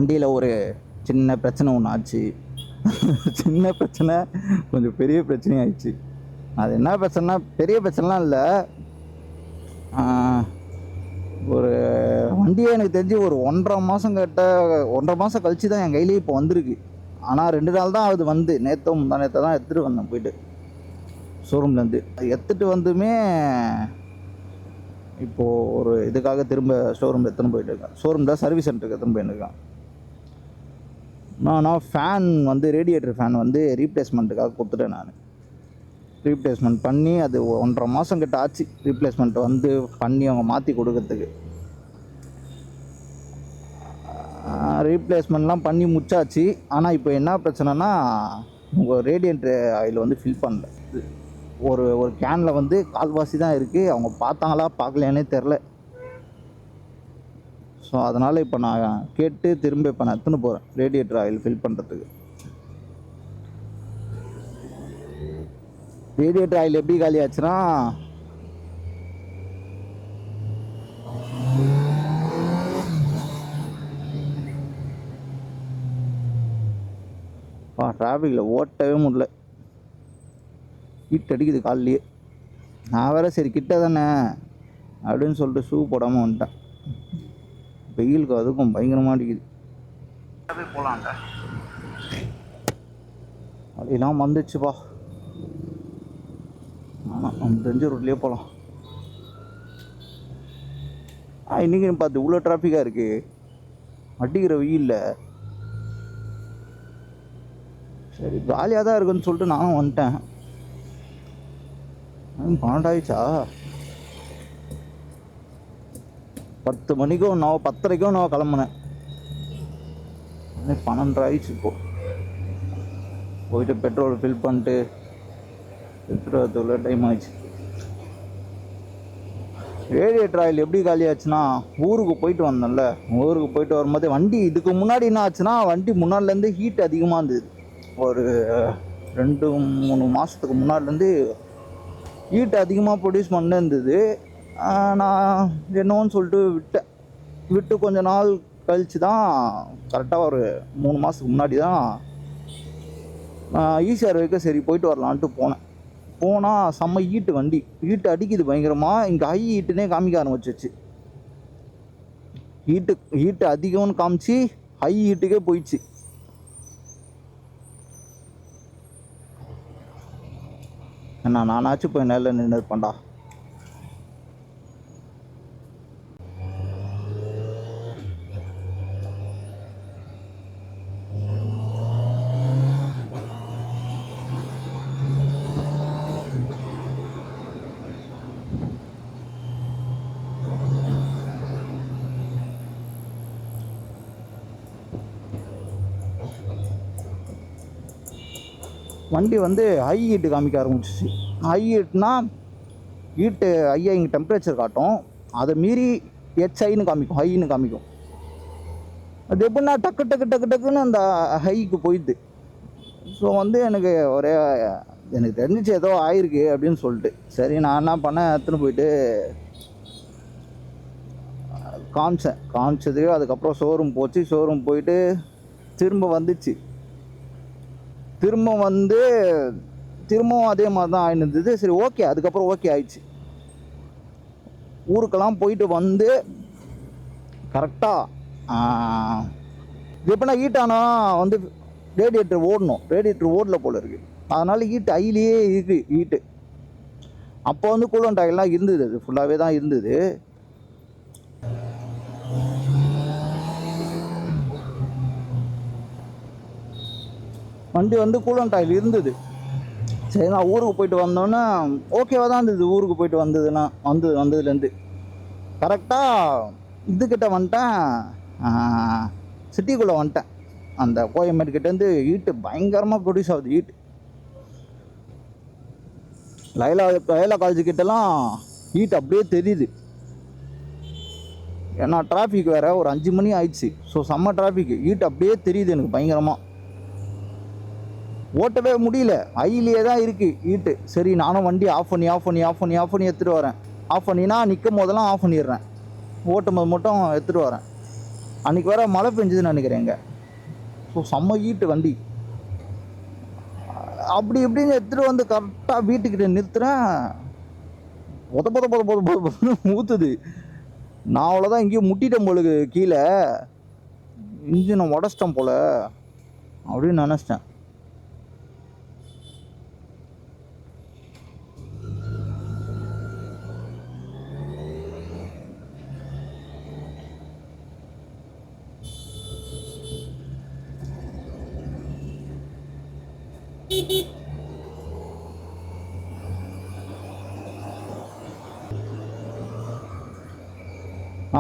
வண்டியில் ஒரு சின்ன பிரச்சனை ஒன்று ஆச்சு. சின்ன பிரச்சனை கொஞ்சம் பெரிய பிரச்சனையாகிடுச்சு. அது என்ன பிரச்சனைனா, பெரிய பிரச்சனைலாம் இல்லை. ஒரு வண்டியை எனக்கு தெரிஞ்சு ஒரு 1.5 மாதம் கிட்ட 1.5 மாதம் கழிச்சு தான் என் கையிலேயே இப்போ வந்திருக்கு. ஆனால் 2 நாள் தான் அது வந்து, நேற்று தான் எடுத்துகிட்டு வந்தேன் போயிட்டு ஷோரூம்லேருந்து. எடுத்துகிட்டு வந்துமே இப்போது ஒரு இதுக்காக திரும்ப ஷோரூமில் எடுத்துன்னு போயிட்டுருக்கேன். ஷோரூமில் சர்வீஸ் சென்டருக்கு எடுத்துன்னு போயிட்டுருக்கேன். நான் ஃபேன் வந்து ரேடியேட்டர் ஃபேன் வந்து ரீப்ளேஸ்மெண்ட்டுக்காக கொடுத்துட்டேன். நான் ரீப்ளேஸ்மெண்ட் பண்ணி அது 1.5 மாதம் கிட்ட ஆச்சு. ரீப்ளேஸ்மெண்ட் வந்து பண்ணி அவங்க மாற்றி கொடுக்கறதுக்கு. ரீப்ளேஸ்மெண்ட்லாம் பண்ணி முடிச்சாச்சு. ஆனால் இப்போ என்ன பிரச்சனைனா, உங்கள் ரேடியேட்டர் ஆயில் வந்து ஃபில் பண்ணல. ஒரு கேனில் வந்து கால்வாசி தான் இருக்குது. அவங்க பார்த்தாங்களா பார்க்கலையானே தெரில. ஸோ அதனால் இப்போ நான் கேட்டு திரும்ப இப்போ நான் எடுத்துன்னு போகிறேன் ரேடியேட்டர் ஆயில் ஃபில் பண்ணுறதுக்கு. ரேடியேட்டர் ஆயில் எப்படி காலி ஆச்சுன்னா, டிராஃபிக்கில் ஓட்டவே முடியல. ஹீட் அடிக்குது காலையிலேயே. நான் வேறு சரி கிட்ட தானே அப்படின்னு சொல்லிட்டு ஷூ போடாமல் வந்துட்டேன். வெயிலுக்கு அதுக்கும் பயங்கரமாக அடிக்குது. போகலான்ட்ட அப்படிலாம் வந்துச்சுப்பா. ஆமாம், நம்ம தெரிஞ்ச ரோட்லேயே போகலாம். இன்றைக்கி பார்த்து இவ்வளோ டிராஃபிக்காக இருக்குது அடிக்கிற வெயிலில். சரி ஜாலியாக தான் இருக்குன்னு சொல்லிட்டு நானும் வந்துட்டேன். 12 ஆயிடுச்சா? 10 மணிக்கும் நான் 10:30க்கும் நான் கிளம்புனேன். 12 ஆயிடுச்சு. இப்போது போயிட்டு பெட்ரோல் ஃபில் பண்ணிட்டு எடுத்துகிட்டு வரதுக்குள்ள டைம் ஆயிடுச்சு. ரேடியேட்டர் ஆயில் எப்படி காலி ஆச்சுன்னா, ஊருக்கு போயிட்டு வந்தேன்ல, ஊருக்கு போயிட்டு வரும்போது வண்டி இதுக்கு முன்னாடி என்ன ஆச்சுன்னா, வண்டி முன்னாடிலேருந்து ஹீட் அதிகமாக இருந்தது. ஒரு 2-3 மாதத்துக்கு முன்னாடிலேருந்து ஹீட் அதிகமாக ப்ரொடியூஸ் பண்ண இருந்தது. நான் என்னன்னு சொல்லிட்டு விட்டு கொஞ்ச நாள் கழித்து தான், கரெக்டாக ஒரு 3 மாதத்துக்கு முன்னாடி தான் ஈசிஆர் வரைக்கும் சரி போயிட்டு வரலான்ட்டு போனால் செம்ம ஹீட்டு, வண்டி ஹீட்டு அடிக்குது பயங்கரமாக. இங்கே ஹை ஹீட்டுனே காமிக்க ஆரம்பிச்சிச்சு. ஹீட்டு அதிகம்னு காமிச்சு ஹை ஹீட்டுக்கே போயிடுச்சு. நானாச்சும் போய் நேரில் நின்று இருப்பேன்டா. வண்டி வந்து ஹை ஹீட்டு காமிக்க ஆரம்பிச்சிச்சு. ஹை ஹீட்னா ஹீட்டு ஹையாக இங்கே டெம்பரேச்சர் காட்டும், அதை மீறி ஹைன்னு காமிக்கும், ஹைன்னு காமிக்கும். அது எப்படின்னா டக்கு டக்கு டக்கு டக்குன்னு அந்த ஹைக்கு போயிடுது. ஸோ வந்து எனக்கு தெரிஞ்சிச்சு ஏதோ ஆயிருக்கு அப்படின்னு சொல்லிட்டு, சரி நான் என்ன பண்ணேன், எடுத்துன்னு போயிட்டு காமிச்சது. அதுக்கப்புறம் ஷோரூம் போச்சு. ஷோரூம் போயிட்டு திரும்ப வந்துச்சு. திரும்பவும் அதே மாதிரி தான் ஆயிருந்தது. சரி ஓகே, அதுக்கப்புறம் ஓகே ஆயிடுச்சு. ஊருக்கெல்லாம் போயிட்டு வந்து கரெக்டாக எப்படின்னா ஹீட்டானா வந்து ரேடியேட்டர் ஓடல போல் இருக்குது. அதனால் ஹீட் ஹையிலேயே இருக்குது ஹீட்டு. அப்போ வந்து கூலண்ட் ஆயிலெலாம் இருந்தது, அது ஃபுல்லாகவே தான் இருந்தது. வண்டி வந்து கூலண்ட் ஆயில் இருந்தது. சரி நான் ஊருக்கு போயிட்டு வந்தோன்னே ஓகேவாக தான் இருந்தது. ஊருக்கு போயிட்டு வந்ததுலேருந்து கரெக்டாக இதுக்கிட்ட வந்துட்டேன், சிட்டிக்குள்ளே வந்துட்டேன். அந்த கோயம்பேடுக்கிட்டேருந்து ஹீட்டு பயங்கரமாக ப்ரொடியூஸ் ஆகுது. ஹீட்டு லைலா காலேஜுக்கிட்டலாம் ஹீட் அப்படியே தெரியுது. ஏன்னா டிராஃபிக் வேறு ஒரு 5 மணி ஆயிடுச்சு. ஸோ செம்ம டிராஃபிக், ஹீட் அப்படியே தெரியுது எனக்கு பயங்கரமாக. ஓட்டவே முடியல, ஹையிலேயே தான் இருக்குது ஹீட்டு. சரி நானும் வண்டி ஆஃப் பண்ணி எடுத்துகிட்டு வரேன். ஆஃப் பண்ணினா நிற்கும் போதெல்லாம் ஆஃப் பண்ணிடுறேன், ஓட்டும் போது மட்டும் எடுத்துகிட்டு வரேன். அன்றைக்கி வர மழை பெஞ்சதுன்னு நினைக்கிறேங்க. ஸோ செம்ம ஹீட்டு வண்டி. அப்படி இப்படின்னு எடுத்துகிட்டு வந்து கரெக்டாக வீட்டுக்கிட்ட நிறுத்துகிறேன். பொத பொத பொத பொத பொத ஊற்றுது. நான் அவ்வளோதான் இங்கேயும் முட்டிட்டேன் போலுக்கு கீழே, இன்ஜினை உடச்சிட்டேன் போல் அப்படின்னு நினச்சிட்டேன்.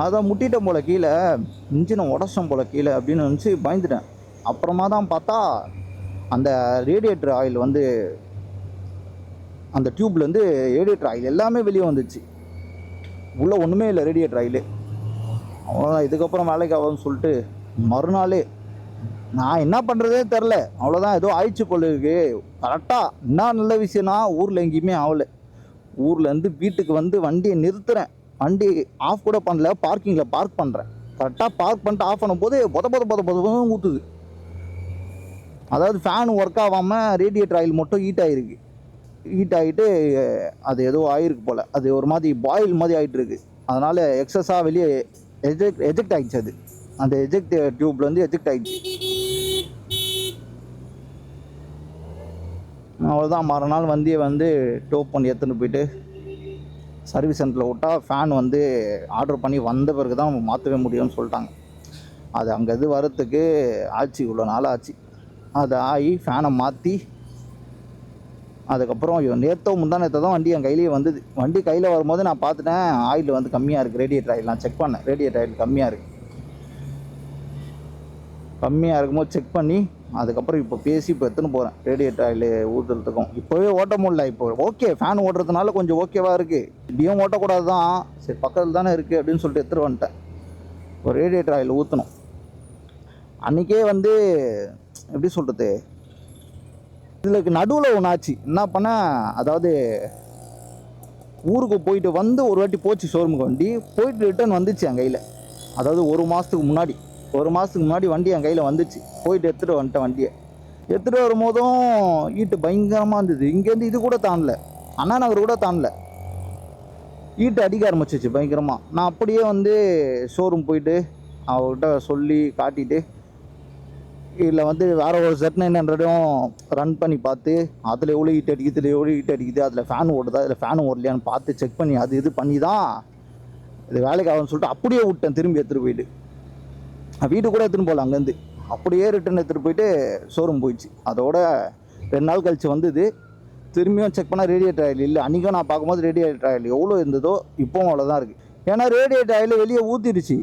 அதான் முட்டிட்டேன் போல் கீழே, இன்ஜினை உடச்சம் போல் கீழே அப்படின்னு நினச்சி பயந்துட்டேன். அப்புறமா தான் பார்த்தா அந்த ரேடியேட்டர் ஆயில் வந்து அந்த டியூப்லேருந்து ரேடியேட்டர் ஆயில் எல்லாமே வெளியே வந்துச்சு. உள்ளே ஒன்றுமே இல்லை ரேடியேட்டர் ஆயிலு. அவ்வளோதான், இதுக்கப்புறம் வேலைக்கு ஆகும்னு சொல்லிட்டு மறுநாளே நான் என்ன பண்ணுறதே தெரில. அவ்வளோதான், ஏதோ ஆயிடுச்சு போல இருக்கு. கரெக்டாக என்ன நல்ல விஷயம்னா ஊரில் எங்கேயுமே ஆகலை. ஊர்லேருந்து வீட்டுக்கு வந்து வண்டியை நிறுத்துகிறேன். வண்டி ஆஃப் கூட பண்ணல, பார்க்கிங்கில் பார்க் பண்ணுறேன். கரெக்டாக பார்க் பண்ணிட்டு ஆஃப் பண்ணும்போது பொத பொத பொத பொத ஊற்றுது. அதாவது ஃபேன் ஒர்க் ஆகாமல் ரேடியேட்டர் ஆயில் மட்டும் ஹீட் ஆகிருக்கு. ஹீட் ஆகிட்டு அது ஏதோ ஆகிருக்கு போல். அது ஒரு மாதிரி பாயில் மாதிரி ஆகிட்டுருக்கு. அதனால் எக்ஸஸாக வெளியே எஜெக்ட் ஆகிடுச்சு. அது அந்த எஜெக்ட் டியூப்லேருந்து எஜெக்ட் ஆகிடுச்சு. அவ்வளோதான், மறுநாள் வண்டியை வந்து டோப் பண்ணி எடுத்துன்னு போயிட்டு சர்வீஸ் சென்டரில் விட்டால் ஃபேன் வந்து ஆர்டர் பண்ணி வந்த பிறகு தான் மாற்றவே முடியும்னு சொல்லிட்டாங்க. அது அங்கேருந்து வரத்துக்கு ஆச்சு, இவ்வளோ நாள் ஆச்சு. அது ஆகி ஃபேனை மாற்றி அதுக்கப்புறம் முந்தானத்தை தான் வண்டி என் கையிலேயே வந்தது. வண்டி கையில் வரும்போது நான் பார்த்துட்டேன் ஆயில் வந்து கம்மியாக இருக்குது. ரேடியேட்டர் ஆயில் நான் செக் பண்ணேன், ரேடியேட்டர் ஆயில் கம்மியாக இருக்குது. கம்மியாக இருக்கும்போது செக் பண்ணி அதுக்கப்புறம் இப்போ பேசி இப்போ எடுத்துன்னு போகிறேன் ரேடியேட்டர் ஆயில் ஊற்றுறதுக்கும். இப்போவே ஓட்ட முடியல. இப்போ ஓகே, ஃபேன் ஓட்டுறதுனால கொஞ்சம் ஓகேவாக இருக்குது. இப்படியும் ஓட்டக்கூடாது தான், சரி பக்கத்தில் தானே இருக்குது அப்படின்னு சொல்லிட்டு எடுத்துகிட்டு வந்துட்டேன். இப்போ ரேடியேட்டர் ஆயில் ஊற்றணும். அன்றைக்கே வந்து எப்படி சொல்கிறது, இதில் நடுவில் ஒன்று ஆச்சு. என்ன பண்ணேன், அதாவது ஊருக்கு போயிட்டு வந்து ஒரு வாட்டி போச்சு ஷோரூமுக்கு வண்டி, போயிட்டு ரிட்டர்ன் வந்துச்சு என் கையில். அதாவது ஒரு மாதத்துக்கு முன்னாடி வண்டி என் கையில் வந்துச்சு. போயிட்டு எடுத்துகிட்டு வந்துட்டேன். வண்டியை எடுத்துகிட்டு வரும்போதும் ஈட்டு பயங்கரமாக இருந்தது. இங்கேருந்து இது கூட தாண்டல, அண்ணா நகர் கூட தாண்டல, ஈட்டு அடிக்க ஆரம்பிச்சிச்சு பயங்கரமாக. நான் அப்படியே வந்து ஷோரூம் போயிட்டு அவர்கிட்ட சொல்லி காட்டிட்டு, இதில் வந்து வேறு ஒரு Z900 ரன் பண்ணி பார்த்து அதில் எவ்வளோ ஹீட் அடிக்குது, அதில் ஃபேன் ஓடுதா, அதில் ஃபேன் ஓடலையான்னு பார்த்து செக் பண்ணி அது இது பண்ணி தான் இது வேலைக்கு ஆகும்னு சொல்லிட்டு அப்படியே விட்டேன். திரும்பி எடுத்துகிட்டு போயிட்டு வீட்டுக்கு கூட எடுத்துன்னு போகல, அங்கேருந்து அப்படியே ரிட்டன் எடுத்துகிட்டு போயிட்டு ஷோரூம் போயிடுச்சு. அதோட 2 நாள் கழிச்சு வந்தது. திரும்பியும் செக் பண்ணால் ரேடியேட்டர் ஆயில் இல்லை. அன்றைக்கும் நான் பார்க்கும்போது ரேடியேட்டர் ஆயில் எவ்வளோ இருந்ததோ இப்போவும் அவ்வளோதான் இருக்குது. ஏன்னா ரேடியேட்டர் ஆயில் வெளியே ஊற்றிடுச்சு.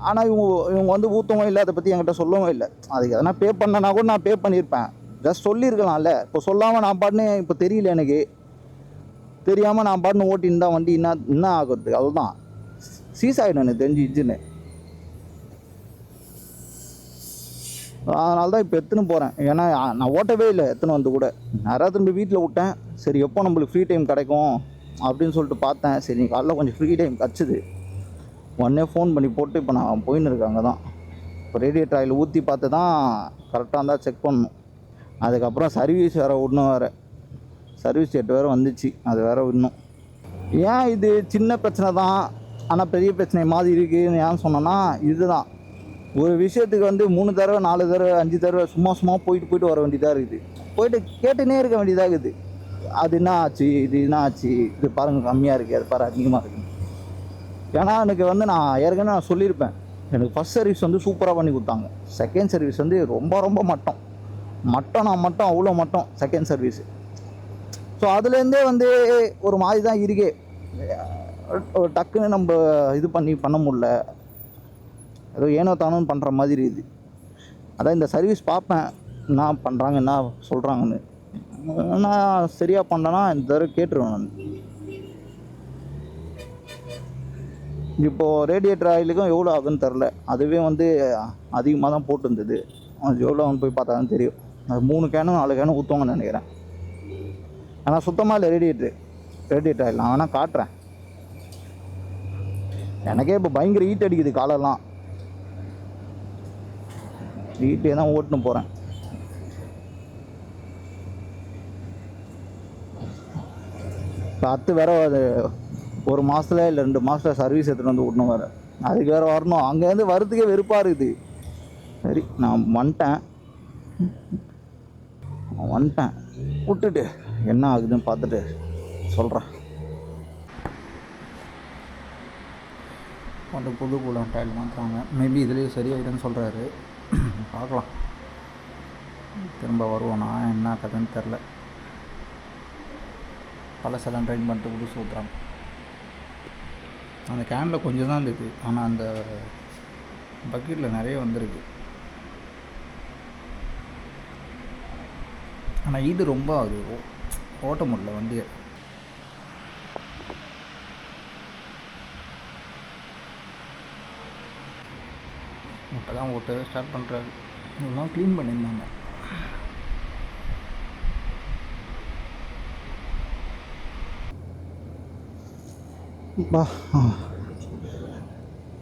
ஆனால் இவங்க வந்து ஊற்றவும் இல்லை, அதை பற்றி என்கிட்ட சொல்லவும் இல்லை. அதுக்கு எதனா பே பண்ணனா கூட நான் பே பண்ணியிருப்பேன், ஜஸ்ட் சொல்லியிருக்கலாம்ல. இப்போ சொல்லாமல் நான் பாட்டுன்னு, இப்போ தெரியல எனக்கு தெரியாமல் நான் பாட்டுன்னு ஓட்டின்னு தான் வண்டி என்ன ஆகுறது, அதுதான் சீஸ் ஆகிடும் எனக்கு தெரிஞ்சு இன்ஜின்னு. அதனால தான் இப்போ எடுத்துன்னு போகிறேன். ஏன்னா நான் ஓட்டவே இல்லை எடுத்துன்னு வந்து கூட. நிறையா திரும்பி வீட்டில் விட்டேன். சரி எப்போ நம்மளுக்கு ஃப்ரீ டைம் கிடைக்கும் அப்படின்னு சொல்லிட்டு பார்த்தேன். சரி காலைல கொஞ்சம் ஃப்ரீ டைம் கிடச்சிது. உடனே ஃபோன் பண்ணி போட்டு இப்போ நான் போயின்னு இருக்காங்க தான். இப்போ ரேடியேட்டர் ஆயில் ஊற்றி பார்த்து தான் கரெக்டாக இருந்தால் செக் பண்ணணும். அதுக்கப்புறம் சர்வீஸ் வேறு விடணும். சர்வீஸ் டேட் வேறு வந்துச்சு, அது வேறு விடணும். ஏன் இது சின்ன பிரச்சனை தான் ஆனால் பெரிய பிரச்சனை மாதிரி இருக்குதுன்னு ஏன் சொன்னேன்னா, இதுதான் ஒரு விஷயத்துக்கு வந்து 3 தடவை 4 தடவை 5 தடவை சும்மா போயிட்டு வர வேண்டியதாக இருக்குது. போயிட்டு கேட்டுனே இருக்க வேண்டியதாக இருக்குது. அது என்ன ஆச்சு, இது என்ன ஆச்சு, இது பாருங்கள் கம்மியாக இருக்குது, அது பாரு அதிகமாக இருக்குது. ஏன்னா எனக்கு வந்து நான் ஏற்கனவே நான் சொல்லியிருப்பேன், எனக்கு ஃபஸ்ட் சர்வீஸ் வந்து சூப்பராக பண்ணி கொடுத்தாங்க. செகண்ட் சர்வீஸ் வந்து ரொம்ப மட்டம் அவ்வளோ மட்டம் செகண்ட் சர்வீஸு. ஸோ அதுலேருந்தே வந்து ஒரு மாதிரி தான் இருக்கே. டக்குன்னு நம்ம இது பண்ண முடியல, ஏதோ ஏனோ தானோன்னு பண்ணுற மாதிரி இது. அதான் இந்த சர்வீஸ் பார்ப்பேன் என்ன பண்ணுறாங்க என்ன சொல்கிறாங்கன்னு. நான் சரியாக பண்ணேன்னா இந்த தடவை கேட்டுருவேன் நான். இப்போது ரேடியேட்டர் ஆயிலுக்கும் எவ்வளோ ஆகுன்னு தெரில. அதுவே வந்து அதிகமாக தான் போட்டுருந்தது. அது எவ்வளோ ஆகுன்னு போய் பார்த்தா தான் தெரியும். அது 3 கேனும் 4 கேனும் ஊற்றுவாங்கன்னு நினைக்கிறேன். ஆனால் சுத்தமாக இல்லை ரேடியேட்டர் ஆயில். நான் வேணால் காட்டுறேன். எனக்கே இப்போ பயங்கர ஹீட் அடிக்குது காலெல்லாம். வீட்டிலே தான் ஓட்டுன்னு போகிறேன். வேற அது ஒரு மாதத்துல இல்லை 2 மாதத்தில் சர்வீஸ் எடுத்துகிட்டு வந்து விடணும் வேறு. அதுக்கு வேறு வரணும். அங்கேருந்து வரதுக்கே வெறுப்பாக இருக்குது. சரி நான் வந்துட்டேன் விட்டுட்டு என்ன ஆகுதுன்னு பார்த்துட்டு சொல்கிறேன். அந்த புது கூலம் டைல் மாற்றுறாங்க. மேபி இதுலேயே சரியாயிடுன்னு சொல்கிறாரு. பார்க்கலாம். திரும்ப வருவோன்னா என்ன கதைன்னு தெரில. பழசெல்லாம் ட்ரைன் பண்ணிட்டு புதுசு ஊற்றுறாங்க. அந்த கேனில் கொஞ்சம் தான் இருந்துது, ஆனால் அந்த பக்கெட்டில் நிறைய வந்திருக்கு. ஆனால் இது ரொம்ப அது ஓட்ட முடியல வண்டியை. இப்போ தான் ஓட்டவே ஸ்டார்ட் பண்ணுறாரு. இதெல்லாம் க்ளீன் பண்ணியிருந்தாங்க.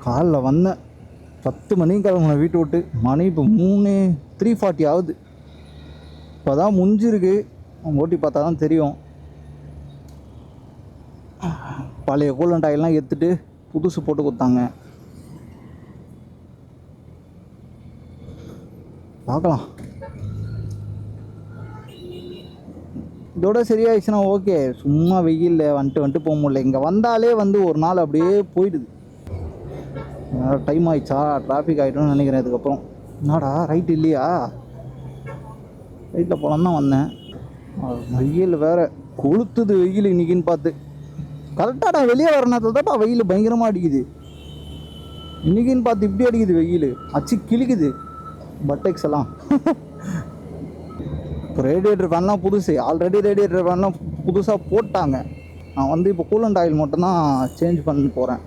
காலைல வந்தேன் 10 மணிக்கு கிளம்புனேன் வீட்டை விட்டு. மணி இப்போ 3:40 ஆகுது. இப்போ தான் முடிஞ்சிருக்கு. ஓட்டி பார்த்தா தான் தெரியும். பழைய கூலண்ட் ஆயிலெலாம் எடுத்துட்டு புதுசு போட்டு கொடுத்தாங்க. பார்க்கலாம். இதோட சரியாயிடுச்சுன்னா ஓகே. சும்மா வெயிலில் வந்துட்டு போக முடியல. இங்கே வந்தாலே ஒரு நாள் அப்படியே போயிடுது. டைம் ஆயிடுச்சா, டிராஃபிக் ஆகிடும்னு நினைக்கிறேன். இதுக்கப்புறம் என்னடா ரைட் இல்லையா, ரைட்டில் போகலான்னு தான் வந்தேன். வெயில் வேறு கொளுத்துது. வெயில் இன்றைக்கின்னு பார்த்து கரெக்டாக நான் வெளியே வர நேரத்தில் தான்ப்பா வெயில் பயங்கரமாக அடிக்குது. இன்றைக்கின்னு பார்த்து இப்படி அடிக்குது வெயில். அச்சு கிழிக்குது பட்டெக்ஸ் எல்லாம். இப்போ ரேடியேட்டர் ஃபேன்லாம் புதுசு. ஆல்ரெடி ரேடியேட்டர் ஃபேன்லாம் புதுசாக போட்டாங்க. நான் இப்போ கூலண்ட் ஆயில் மட்டும்தான் சேஞ்ச் பண்ணி போகிறேன்.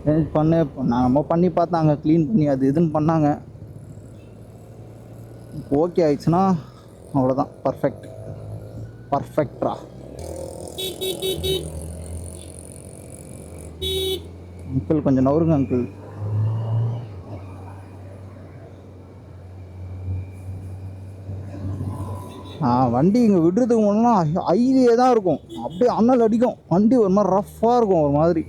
சேஞ்ச் பண்ணி நம்ம பண்ணி பார்த்தாங்க, க்ளீன் பண்ணி அது இதுன்னு பண்ணாங்க. ஓகே ஆயிடுச்சுன்னா அவ்வளோதான். பர்ஃபெக்டா. அங்கிள் கொஞ்சம் நவருங்க அங்கிள். வண்டி இங்கே விடுறதுக்கு முன்னெல்லாம் ஹைவே தான் இருக்கும். அப்படியே அனல் அடிக்கும். வண்டி ஒரு மாதிரி ரஃப்பாக இருக்கும். ஒரு மாதிரி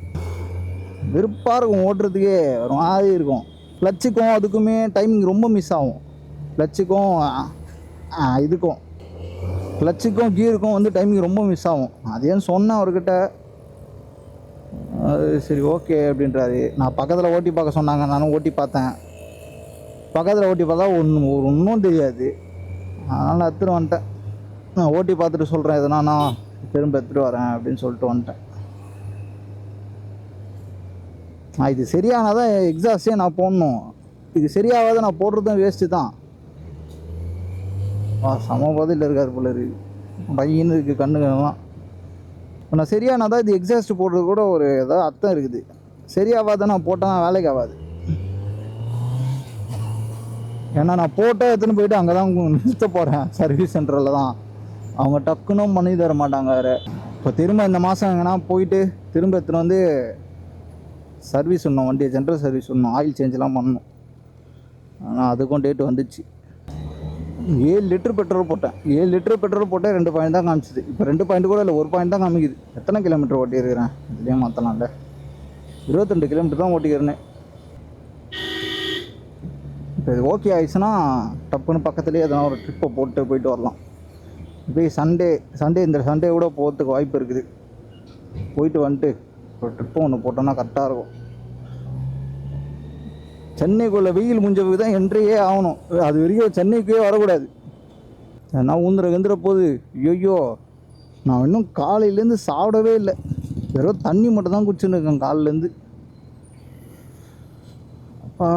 வெறுப்பாக இருக்கும். ஓட்டுறதுக்கே ஒரு மாதிரி இருக்கும். கிளச்சுக்கும் அதுக்குமே டைமிங் ரொம்ப மிஸ் ஆகும். கிளச்சுக்கும் கியருக்கும் டைமிங் ரொம்ப மிஸ் ஆகும். அதையும் சொன்னேன் அவர்கிட்ட. சரி ஓகே அப்படின்றாரு. நான் பக்கத்தில் ஓட்டி பார்க்க சொன்னாங்க. நானும் ஓட்டி பார்த்தேன். பக்கத்தில் ஓட்டி பார்த்தா ஒன்றும் தெரியாது. அதனால் எடுத்துகிட்டு வந்துட்டேன். நான் ஓட்டி பார்த்துட்டு சொல்கிறேன், எதுனா நான் திரும்ப எடுத்துகிட்டு வரேன் அப்படின்னு சொல்லிட்டு வந்துட்டேன். இது சரியானால் தான் எக்ஸாஸ்டே நான் போடணும். இது சரியாகாத நான் போடுறதும் வேஸ்ட்டு தான். சமபதியில் இருக்காது போல இருக்குது. பையன்னு இருக்குது கண்ணுங்கெல்லாம். இப்போ நான் சரியானால் தான் இது எக்ஸாஸ்ட் போடுறது கூட ஒரு ஏதாவது அர்த்தம் இருக்குது. சரியாகாத நான் போட்டேன்னா வேலைக்கு ஆகாது. ஏன்னா நான் போட்டால் எடுத்துன்னு போயிட்டு அங்கே தான் நிறுத்த போகிறேன். சர்வீஸ் சென்டரில் தான். அவங்க டக்குன்னும் பண்ணி தர மாட்டாங்க வேறு. இப்போ திரும்ப இந்த மாதம் எங்கன்னா போயிட்டு திரும்ப எடுத்துன்னு வந்து சர்வீஸ் பண்ணணும். வண்டியை ஜென்ரல் சர்வீஸ் பண்ணணும். ஆயில் சேஞ்செலாம் பண்ணணும். ஆனால் அதுக்கும் டேட்டு வந்துச்சு. 7 லிட்டர் பெட்ரோல் போட்டேன். 7 லிட்டர் பெட்ரோல் போட்டேன். 2 பாயிண்ட் தான் காமிச்சிது. இப்போ 2 பாயிண்ட் கூட இல்லை, 1 பாயிண்ட் தான் காமிக்குது. எத்தனை கிலோமீட்டர் ஓட்டியிருக்கிறேன் இதுலேயே மாற்றலாம்ல. 22 கிலோமீட்டர் தான் ஓட்டிக்கிறேன். இப்போ இது ஓகே ஆயிடுச்சுன்னா டப்புன்னு பக்கத்துலேயே எதனா ஒரு ட்ரிப்பை போயிட்டு வரலாம். இப்போ சண்டே இந்த சண்டே கூட போகிறதுக்கு வாய்ப்பு இருக்குது. போயிட்டு வந்துட்டு ஒரு ட்ரிப்பு ஒன்று போட்டோன்னா கரெக்டாக இருக்கும். சென்னைக்குள்ளே வெயில் முடிஞ்சதுக்கு தான் என்ட்ரியே ஆகணும். அது வரைக்கும் சென்னைக்கே வரக்கூடாது. நான் ஊந்துற போது ஐயோ நான் இன்னும் காலையிலேருந்து சாப்பிடவே இல்லை. வெறும் தண்ணி மட்டும் தான் குடிச்சுன்னு இருக்கேன் காலையிலேருந்து. அப்பா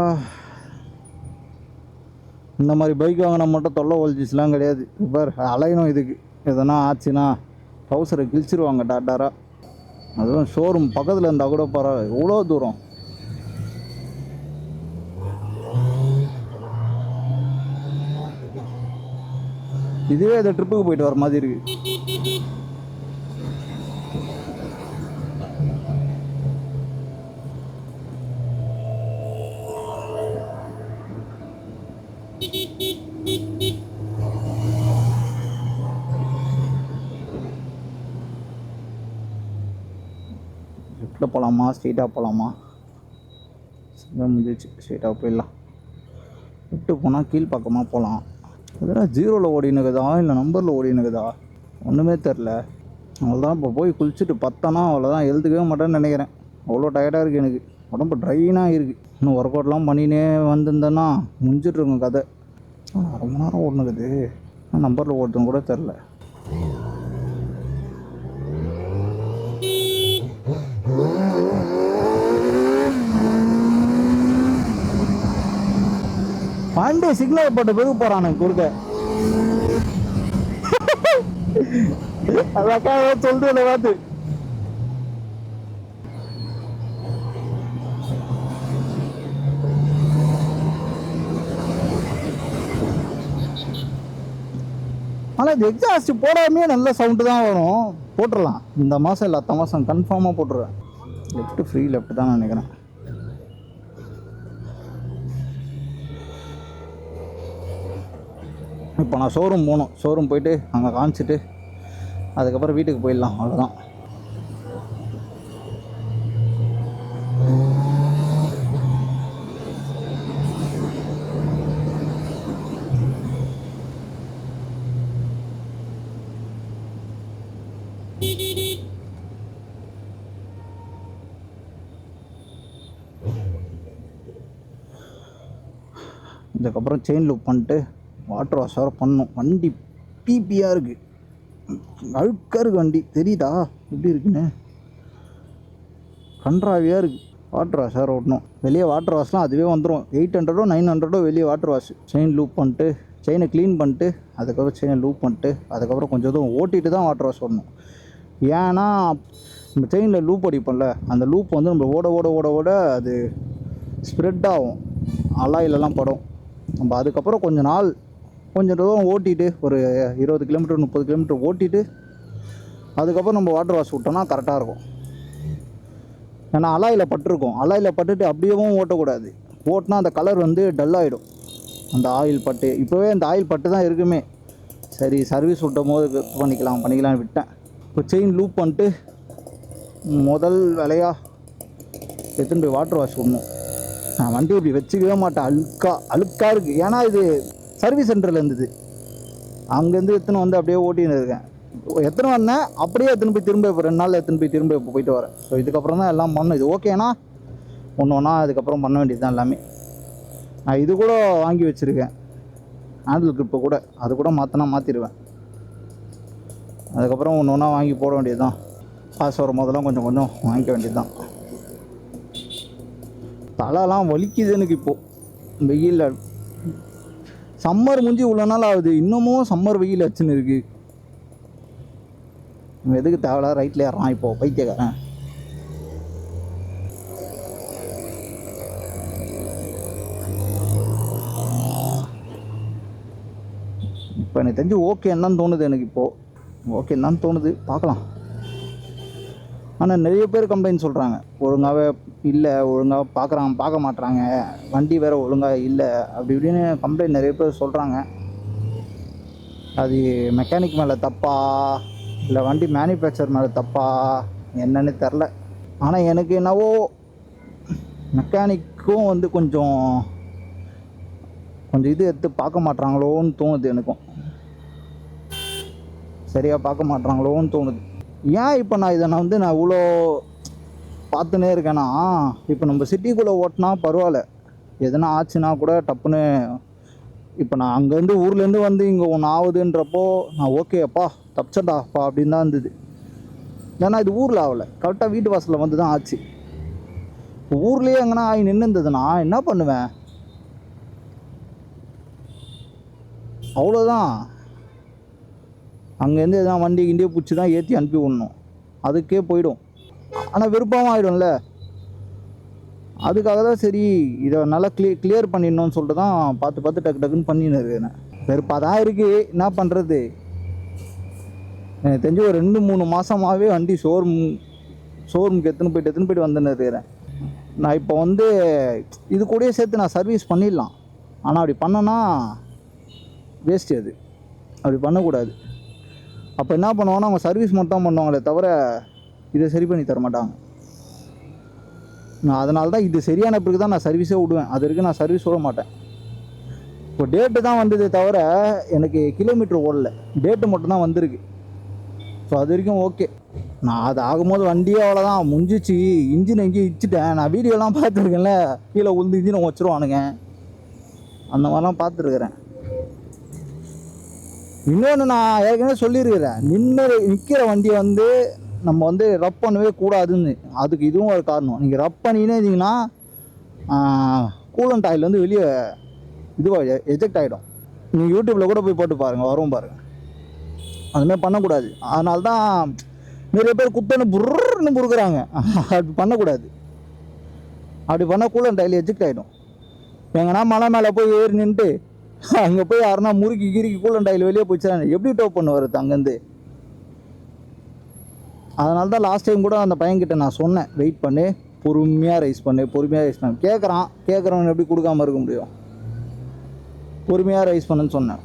இந்த மாதிரி பைக் வாங்கினா மட்டும் தொல்லை ஒழிச்சிச்சுலாம் கிடையாது. இப்போ அலையணும். இதுக்கு எதனா ஆச்சுன்னா ட்ரௌசரை கிழிச்சிருவாங்க டாட்டாராக. அதுவும் ஷோரூம் பக்கத்தில் இருந்தால் கூட பரவாயில்ல. எவ்வளோ தூரம். இதுவே இந்த ட்ரிப்புக்கு போயிட்டு வர மாதிரி இருக்குது. லெஃப்டில் போகலாமா ஸ்ட்ரெயிட்டாக போகலாமா? முடிஞ்சிச்சு, ஸ்ட்ரெயிட்டாக போயிடலாம். லெஃப்ட்டு போனால் கீழ்ப்பக்கமாக போகலாம். இதெல்லாம் ஜீரோவில் ஓடினுக்குதா இல்லை நம்பரில் ஓடினுக்குதா ஒன்றுமே தெரில. அவ்வளோதான். இப்போ போய் குளிச்சுட்டு பத்தனா அவ்வளோதான், எழுதுக்கவே மாட்டேன்னு நினைக்கிறேன். அவ்வளோ டயர்டாக இருக்குது எனக்கு, உடம்பு ட்ரைனாக இருக்குது. இன்னும் ஒர்க் அவுட்லாம் பண்ணினே வந்திருந்தேன்னா முடிஞ்சிட்ருக்கும் கதை. ரொம்ப நேரம் ஓடுனுக்குது, நம்பரில் ஓடுதுன்னு கூட தெரில. பாண்டே சிக்னல் போட்டு பெருக போகிறானு கொடுக்க. அதாக்கா சொல்லுது இல்லை பார்த்து. ஆனால் இது எக்ஸாஸ்ட் போடாமே நல்ல சவுண்டு தான் வரும். போட்டுடலாம் இந்த மாதம் இல்லை அடுத்த மாதம் கன்ஃபார்மாக போட்டுருவேன். லெஃப்ட்டு ஃப்ரீ லெஃப்ட் தான் நினைக்கிறேன். இப்போ நான் ஷோரூம் போகணும். ஷோரூம் போயிட்டு அங்கே காமிச்சிட்டு அதுக்கப்புறம் வீட்டுக்கு போயிடலாம். அவ்வளோதான். இதுக்கப்புறம் செயின் லூப் பண்ணிட்டு வாட்டர் வாஷ் வேறு பண்ணணும். வண்டி பிபியாக இருக்குது, அழுக்காக இருக்குது வண்டி. தெரியுதா எப்படி இருக்குன்னு? கன்றாவியாக இருக்குது. வாட்டர் வாஷ் வேறு ஓட்டணும். வெளியே வாட்டர் வாஷ்லாம் அதுவே வந்துடும். 800 900 வெளியே வாட்டர் வாஷ். செயின் லூப் பண்ணிட்டு செயினை க்ளீன் பண்ணிட்டு அதுக்கப்புறம் செயினை லூப் பண்ணிட்டு அதுக்கப்புறம் கொஞ்சம் தூரம் ஓட்டிட்டு தான் வாட்டர் வாஷ் ஓடணும். ஏன்னா நம்ம செயினில் லூப் அடிப்போம்ல, அந்த லூப் வந்து நம்ம ஓட ஓட ஓட ஓட அது ஸ்ப்ரெட் ஆகும், அலாயிலெல்லாம் படும். நம்ம அதுக்கப்புறம் கொஞ்சம் தூரம் ஓட்டிட்டு ஒரு 20 கிலோமீட்டர் 30 கிலோமீட்டர் ஓட்டிட்டு அதுக்கப்புறம் நம்ம வாட்டர் வாஷ் விட்டோம்னா கரெக்டாக இருக்கும். ஏன்னா அலாயில் பட்டிருக்கும், அலாயில் பட்டுட்டு அப்படியேவும் ஓட்டக்கூடாது. ஓட்டினா அந்த கலர் வந்து டல்லாகிடும், அந்த ஆயில் பட்டு. இப்போவே அந்த ஆயில் பட்டு தான் இருக்குமே. சரி சர்வீஸ் விட்டும் போது பண்ணிக்கலாம்னு விட்டேன். இப்போ செயின் லூப் பண்ணிட்டு முதல் வேலையாக எடுத்துன்னு போய் வாட்டர் வாஷ் விடணும். நான் வண்டி இப்படி வச்சுக்கவே மாட்டேன், அழுக்காக இருக்குது. ஏன்னா இது சர்வீஸ் சென்டரில் இருந்தது, அங்கேருந்து எடுத்துன்னு வந்து அப்படியே ஓட்டின்னு இருக்கேன். எத்தனை வந்தேன் அப்படியே எடுத்துன்னு போய் திரும்ப இப்போ 2 நாளில் எடுத்துன்னு போய் திரும்ப இப்போ போயிட்டு வரேன். ஸோ இதுக்கப்புறம் தான் எல்லாம் பண்ணணும். இது ஓகேனா ஒன்று அதுக்கப்புறம் பண்ண வேண்டியது தான் எல்லாமே. நான் இது கூட வாங்கி வச்சுருக்கேன், ஹேண்டில் கிரிப்பை கூட, அது கூட மாற்றிடுவேன். அதுக்கப்புறம் ஒன்று வாங்கி போட வேண்டியது தான். காசு வரும் போதெல்லாம் கொஞ்சம் வாங்கிக்க வேண்டியது தான். தலைலாம் வலிக்குது எனக்கு இப்போது வெயிலில். சம்மர் முடிஞ்சு இவ்வளோ நாள் ஆகுது, இன்னமும் சம்மர் வெயில் வச்சுன்னு இருக்குது. எதுக்கு தேவையில்ல ரைட்டில் ஏறான் இப்போது பைத்தியக்காரன். இப்போ எனக்கு தெரிஞ்சு ஓகே என்னன்னு தோணுது. எனக்கு இப்போது ஓகே என்னன்னு தோணுது, பார்க்கலாம். ஆனால் நிறைய பேர் கம்ப்ளைண்ட் சொல்கிறாங்க, ஒழுங்காகவே இல்லை, ஒழுங்காக பார்க்க மாட்றாங்க, வண்டி வேறு ஒழுங்காக இல்லை, அப்படி இப்படின்னு கம்ப்ளைண்ட் நிறைய பேர் சொல்கிறாங்க. அது மெக்கானிக் மேலே தப்பா இல்லை வண்டி மேனுஃபேக்சர் மேலே தப்பா என்னன்னு தெரில. ஆனால் எனக்கு என்னவோ மெக்கானிக்கும் வந்து கொஞ்சம் இது எடுத்து பார்க்க மாட்றாங்களோன்னு தோணுது. எனக்கும் சரியாக பார்க்க மாட்றாங்களோன்னு தோணுது. ஏன் இப்போ நான் இவ்வளோ பார்த்துனே இருக்கேன்னா, இப்போ நம்ம சிட்டிக்குள்ளே ஓட்டினா பரவாயில்ல, எதனா ஆச்சுன்னா கூட டப்புன்னு. இப்போ நான் அங்கேருந்து ஊர்லேருந்து வந்து இங்கே ஒன்று ஆகுதுன்றப்போ நான் ஓகே அப்பா தப்பிச்சடாப்பா அப்படின்னு தான் இருந்தது. ஏன்னா இது ஊரில் ஆகலை, கரெக்டாக வீட்டு வாசலில் வந்து தான் ஆச்சு. இப்போ ஊர்லேயே எங்கன்னா ஆகி நின்று இருந்ததுன்னா என்ன பண்ணுவேன்? அவ்வளோதான். அங்கேருந்து எதனா வண்டி கிண்டியே பிடிச்சி தான் ஏற்றி அனுப்பி விடணும், அதுக்கே போயிடும். ஆனால் விருப்பமாக ஆகிடும்ல. அதுக்காக தான் சரி இதை நல்லா கிளியர் பண்ணிடணும்னு சொல்லிட்டு தான் பார்த்து டக்குன்னு பண்ணின்னு இருக்கேன். வெறுப்பாக தான் இருக்குது, என்ன பண்ணுறது. எனக்கு தெரிஞ்சு ஒரு 2-3 மாதமாகவே வண்டி ஷோரூமுக்கு எடுத்துன்னு போயிட்டு வந்துன்னு இருக்கிறேன். நான் இப்போ வந்து இது கூடயே சேர்த்து நான் சர்வீஸ் பண்ணிடலாம். ஆனால் அப்படி பண்ணனா வேஸ்ட்டு அது, அப்படி பண்ணக்கூடாது. அப்போ என்ன பண்ணுவாங்கன்னா அவங்க சர்வீஸ் மட்டும் தான் பண்ணுவாங்களே தவிர இதை சரி பண்ணி தர மாட்டாங்க. நான் அதனால தான் இது சரியான பிறகு தான் நான் சர்வீஸே விடுவேன். அது வரைக்கும் நான் சர்வீஸ் விட மாட்டேன். இப்போ டேட்டு தான் வந்ததே தவிர எனக்கு கிலோமீட்டர் ஓடல, டேட்டு மட்டும்தான் வந்திருக்கு. ஸோ அது வரைக்கும் ஓகே. நான் அது ஆகும்போது வண்டியே அவ்வளோதான் முடிஞ்சிச்சு, இன்ஜின் எங்கேயும் இச்சிட்டேன். நான் வீடியோலாம் பார்த்துருக்கேன்ல, கீழே உளுந்து இன்ஜினை வச்சுருவானுங்க, அந்த மாதிரிலாம் பார்த்துருக்குறேன். இன்னொன்று நான் ஏற்கனவே சொல்லியிருக்கிறேன், நிற்கிற வண்டியை வந்து நம்ம வந்து ரப் பண்ணவே கூடாதுன்னு. அதுக்கு இதுவும் ஒரு காரணம். நீங்கள் ரப் பண்ணினே இருந்தீங்கன்னா கூலண்ட் ஆயில் வந்து வெளியே இதுவாக எஜெக்ட் ஆகிடும். நீங்கள் யூடியூப்பில் கூட போய் போட்டு பாருங்கள், வரும் பாருங்கள். அதுமாதிரி பண்ணக்கூடாது. அதனால தான் நிறைய பேர் குத்தன்னு புர்ன்னு புருக்குறாங்க. அப்படி பண்ணக்கூடாது. அப்படி பண்ணால் கூலண்ட் ஆயில் எஜெக்ட் ஆகிடும். எங்கன்னா மலை மேலே போய் ஏறி நின்றுட்டு அங்கே போய் யாருன்னா முறுக்கி கூலண்ட் ஆயில் வெளியே போயிடுச்சா எப்படி டோப் பண்ண வருது அங்கேருந்து? அதனால தான் லாஸ்ட் டைம் கூட அந்த பையன்கிட்ட நான் சொன்னேன், வெயிட் பண்ணு, பொறுமையாக ரைஸ் பண்ணு. கேட்குறவன் எப்படி கொடுக்காமல் இருக்க முடியும்? பொறுமையாக ரைஸ் பண்ணுன்னு சொன்னேன்.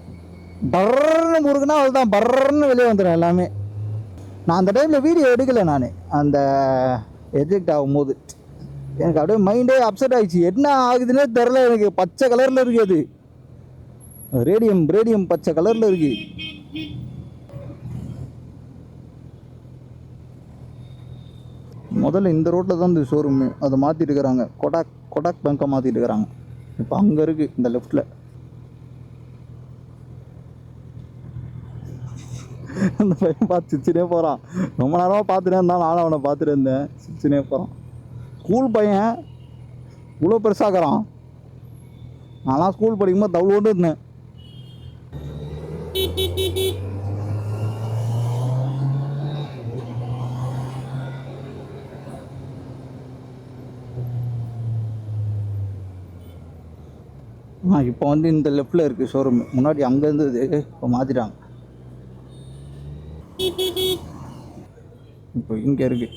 பர்ன்னு முறுக்குனா அதுதான் பர்ன்னு வெளியே வந்துடும் எல்லாமே. நான் அந்த டைமில் வீடியோ எடுக்கலை. நான் அந்த எஜெக்ட் ஆகும்போது எனக்கு அப்படியே மைண்டே அப்செட் ஆகிடுச்சு. என்ன ஆகுதுன்னே தெரில எனக்கு. பச்சை கலரில் இருக்குது, அது ரேடியம் பச்சை கலரில் இருக்குது. முதல்ல இந்த ரோட்டில் தான் இந்த ஷோரூமு, அதை மாற்றிட்டு இருக்கிறாங்க. கொடாக் பேங்க்கை மாற்றிட்டு இருக்கிறாங்க. இப்போ அங்கே இருக்குது இந்த லெஃப்டில். அந்த பையன் பார்த்து சிரிச்சுனே போகிறான். ரொம்ப நேரமாக பார்த்துட்டே இருந்தான், நானும் அவனை பார்த்துட்டு இருந்தேன். சிரிச்சுனே போகிறான். ஸ்கூல் பையன் இவ்வளோ பெருசாகிறான். நான்லாம் ஸ்கூல் படிக்கும்போது தவிர கொண்டு இருந்தேன். இப்போ வந்து இந்த லெஃப்டில் இருக்குது ஷோரூம். முன்னாடி அங்கே இருந்தது, இப்போ மாற்றிட்டாங்க. இப்போ இங்கே இருக்குது.